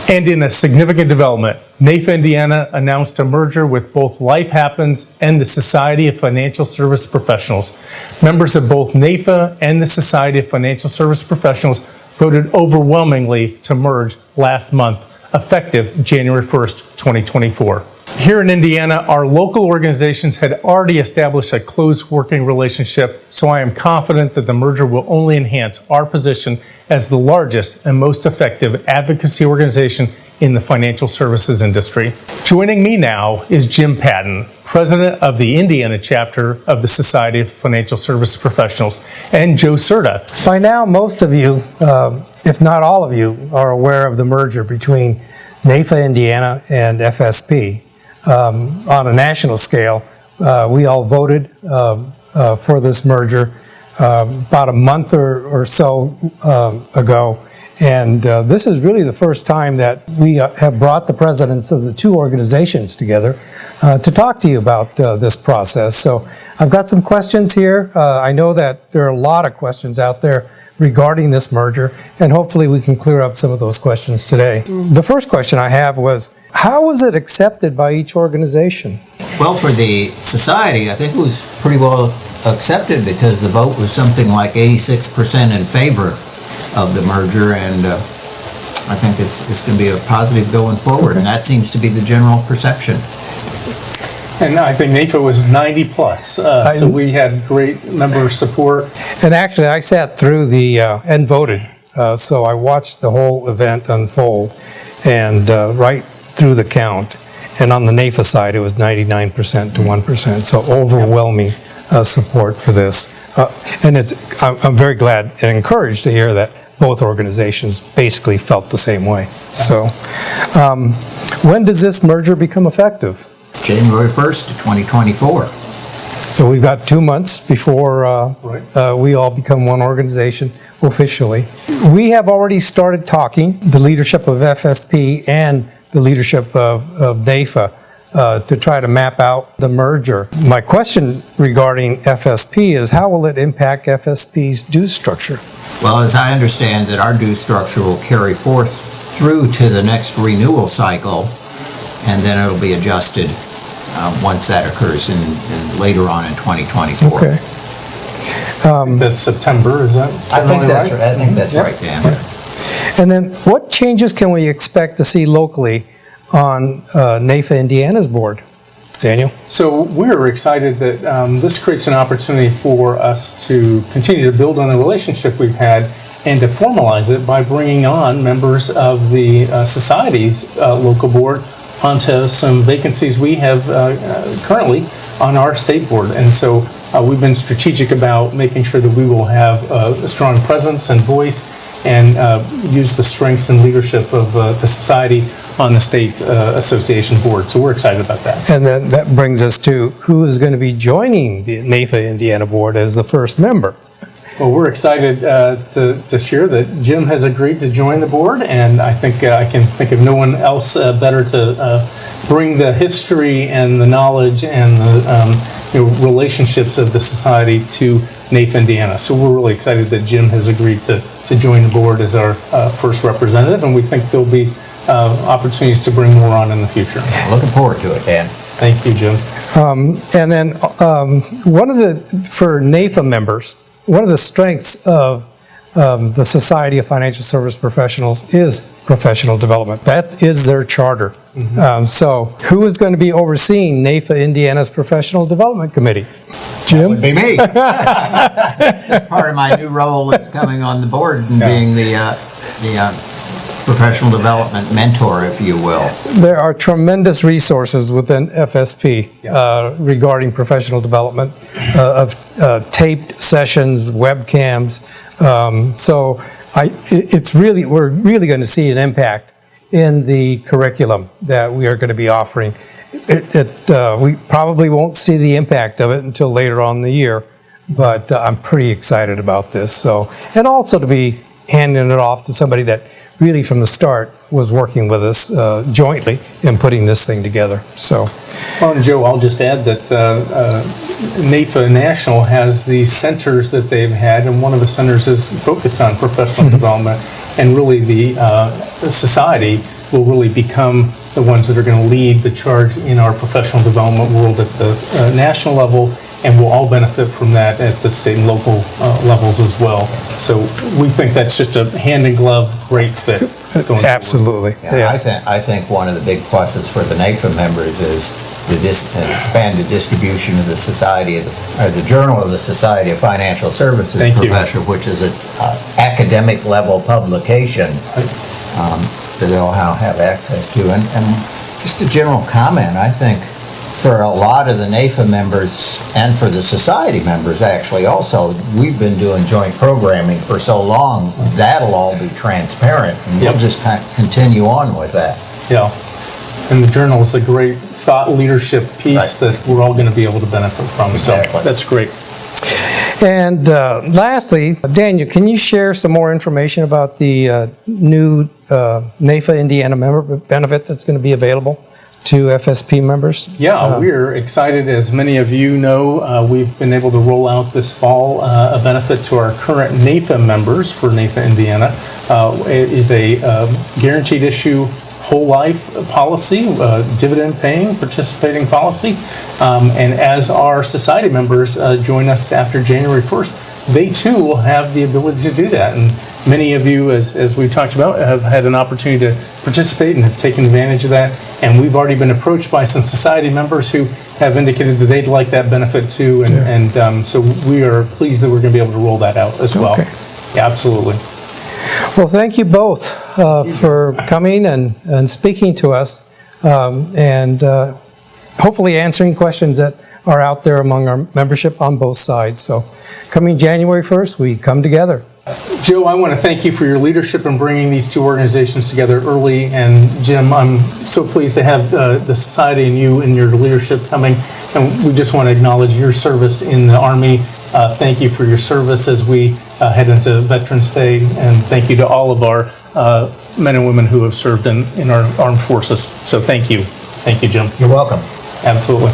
And in a significant development, NAIFA-Indiana announced a merger with both Life Happens and the Society of Financial Service Professionals. Members of both NAIFA and the Society of Financial Service Professionals voted overwhelmingly to merge last month, effective January 1st, 2024. Here in Indiana, our local organizations had already established a close working relationship, so I am confident that the merger will only enhance our position as the largest and most effective advocacy organization in the financial services industry. Joining me now is Jim Patton, President of the Indiana chapter of the Society of Financial Service Professionals, and Joe Serta. By now, most of you, if not all of you, are aware of the merger between NAIFA-Indiana and FSP. On a national scale, we all voted for this merger about a month or so ago, and this is really the first time that we have brought the presidents of the two organizations together to talk to you about this process. So I've got some questions here. I know that there are a lot of questions out there regarding this merger, and hopefully we can clear up some of those questions today. The first question I have was, how was it accepted by each organization? Well, for the society, I think it was pretty well accepted because the vote was something like 86% in favor of the merger, and I think it's going to be a positive going forward, and that seems to be the general perception. And I think NAIFA was 90 plus, so we had great member support. And actually, I sat through the and voted, so I watched the whole event unfold, and right through the count. And on the NAIFA side, it was 99% to 1%, so overwhelming support for this. And I'm very glad and encouraged to hear that both organizations basically felt the same way. So, when does this merger become effective? January 1st, 2024. So we've got 2 months before we all become one organization officially. We have already started talking, the leadership of FSP and the leadership of NAIFA, to try to map out the merger. My question regarding FSP is, how will it impact FSP's due structure? Well, as I understand that our due structure will carry forth through to the next renewal cycle, and then it'll be adjusted once that occurs in later on in 2024. Okay. That's September, is that? I think that's right, Dan. And then what changes can we expect to see locally on NAIFA-Indiana's board? Daniel? So we're excited that this creates an opportunity for us to continue to build on the relationship we've had and to formalize it by bringing on members of the society's local board onto some vacancies we have currently on our state board. And so we've been strategic about making sure that we will have a strong presence and voice and use the strengths and leadership of the society on the state association board. So we're excited about that. And then that brings us to who is going to be joining the NAIFA-Indiana board as the first member. Well, we're excited to share that Jim has agreed to join the board, and I think I can think of no one else better to bring the history and the knowledge and the relationships of the society to NAIFA-Indiana. So we're really excited that Jim has agreed to join the board as our first representative, and we think there'll be opportunities to bring more on in the future. Looking forward to it, Dan. Thank you, Jim. And then for NAIFA members, one of the strengths of the Society of Financial Service Professionals is professional development. That is their charter. Mm-hmm. So who is going to be overseeing NAIFA-Indiana's Professional Development Committee? Jim? That would be me. Part of my new role is coming on the board and being the professional development mentor, if you will. There are tremendous resources within FSP regarding professional development of taped sessions, webcams. So we're really going to see an impact in the curriculum that we are going to be offering. We probably won't see the impact of it until later on in the year, but I'm pretty excited about this. So, and also to be handing it off to somebody that really from the start was working with us jointly in putting this thing together. So, well, and Joe, I'll just add that NAIFA National has these centers that they've had, and one of the centers is focused on professional development. and really the society will really become the ones that are going to lead the charge in our professional development world at the national level, and we'll all benefit from that at the state and local levels as well. So we think that's just a hand-in-glove, great fit going forward. Absolutely. Yeah, I think one of the big pluses for the NAIFA members is the expanded distribution of the Society of the Journal of the Society of Financial Services Thank you. Professional, which is an academic level publication that they'll have access to. And just a general comment, I think for a lot of the NAIFA members and for the society members actually also, we've been doing joint programming for so long, that'll all be transparent, and we'll just kind of continue on with that. Yeah. And the journal is a great thought leadership piece that we're all going to be able to benefit from. Exactly. So that's great. And lastly, Daniel, can you share some more information about the new NAIFA-Indiana member benefit that's going to be available to FSP members? Yeah, we're excited. As many of you know, we've been able to roll out this fall a benefit to our current NAIFA members for NAIFA-Indiana. It is a guaranteed issue whole life policy, dividend paying, participating policy. And as our society members join us after January 1st, they too will have the ability to do that. And many of you, as we talked about, have had an opportunity to participate and have taken advantage of that. And we've already been approached by some society members who have indicated that they'd like that benefit too. And so we are pleased that we're going to be able to roll that out as well. Okay. Yeah, absolutely. Well, thank you both for coming and speaking to us and hopefully answering questions that are out there among our membership on both sides. So coming January 1st, we come together. Joe, I want to thank you for your leadership in bringing these two organizations together early. And Jim, I'm so pleased to have the society and you and your leadership coming. And we just want to acknowledge your service in the Army. Thank you for your service as we head into Veterans Day. And thank you to all of our men and women who have served in our armed forces. So thank you. Thank you, Jim. You're welcome. Absolutely.